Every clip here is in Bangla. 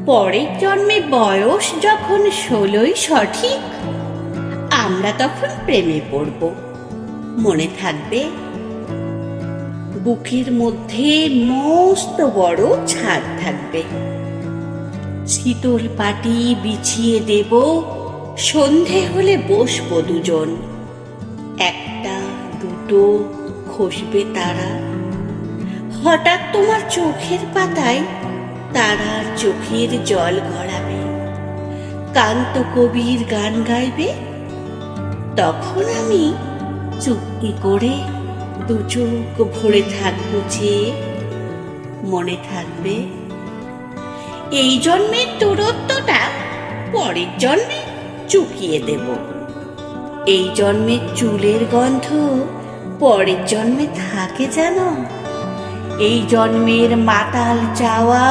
পরের জন্মে বয়স যখন 16ই সঠিক, আমরা তখন প্রেমে পড়ব। মনে থাকবে? বুকের মধ্যে মস্ত বড় ছাদ থাকবে, শীতল পাটি বিছিয়ে দেব, সন্ধে হলে বসবো দুজন। একটা দুটো খসবে তারা, হঠাৎ তোমার চোখের পাতায় তারার চোখের জল গড়াবে, কান্ত কবির গান গাইবে। তখন আমি চুপটি করে দু চোখ ভরে থাকবো চেয়ে। মনে থাকবে? এই জন্মের দূরত্বটা পরের জন্মে চুকিয়ে দেব। এই জন্মের চুলের গন্ধ পরের জন্মে থাকে জানো? এই জন্মের মাতাল চাওয়া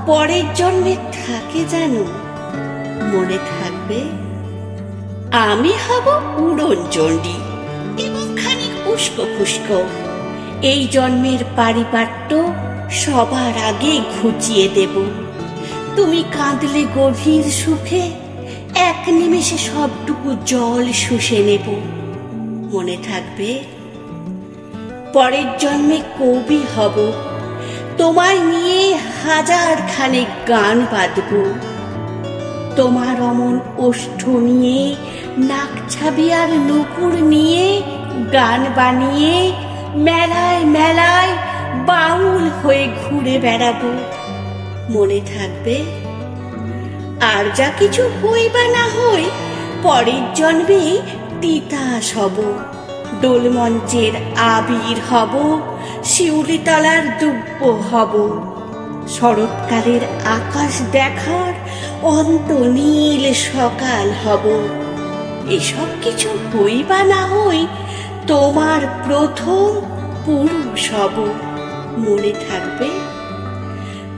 পরের জন্মে থাকে জানো? মনে থাকবে? আমি হব উড়ন চণ্ডী এবং খানিক উস্কো ফুস্কো। এই জন্মের পারিপাট্য সবার আগে ঘুচিয়ে দেব। তুমি কাঁদলে গভীর সুখে এক নিমেষে সবটুকু জল শুষে নেব। মনে থাকবে? পরের জন্মে কবি হব, তোমায় নিয়ে হাজার খানেক গান বাঁধব। তোমার অমন ওষ্ঠ নিয়ে, নাক ছাবি আর নুপুর নিয়ে গান বানিয়ে মেলায় মেলায় বাউল হয়ে ঘুরে বেড়াবো। মনে থাকবে? আর যা কিছু হই বা না হই, পরের জন্মে তিতাস হব, দোলমঞ্চের আবির হব, শিউলিতলার দুব্য হব, শরৎকালের আকাশ দেখার অন্তনীল সকাল হব। এসব কিছু হই বা না হই, তোমার প্রথম পুরুষ হব। মনে থাকবে?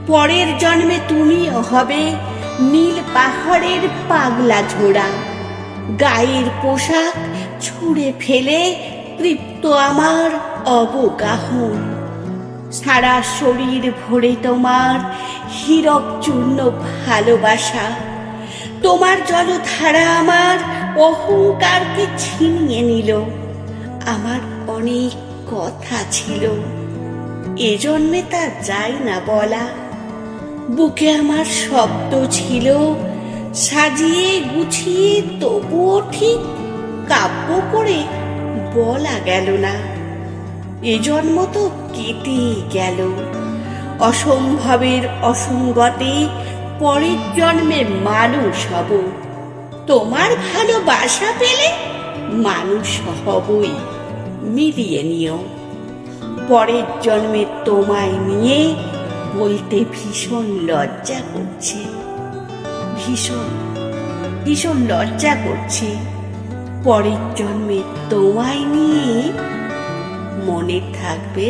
পরের জন্মে তুমিও হবে নীল পাহাড়ের পাগলা ঝোড়া, গায়ের পোশাক ছুঁড়ে ফেলে তৃপ্ত আমার অবগাহন। সারা শরীর ভরে তোমার হীরক চূর্ণ ভালোবাসা। তোমার জলধারা আমার অহংকারকে ছিনিয়ে নিল। আমার অনেক কথা ছিল, এ জন্মে তা যায় না বলা। বুকে আমার শব্দ ছিল, সাজিয়ে গুছিয়ে তবুও ঠিক কাব্য করে বলা গেল না। এ জন্ম তো কেটে গেল। অসম্ভবের অসঙ্গতে পরের জন্মে মানুষ হব। তোমার ভালোবাসা পেলে মানুষ হবই, মিলিয়ে নিও। পরের জন্মে তোমায় নিয়ে বলতে ভীষণ লজ্জা করছে, ভীষণ ভীষণ লজ্জা করছে। পরের জন্মে তোমায় নিয়ে। মনে থাকবে?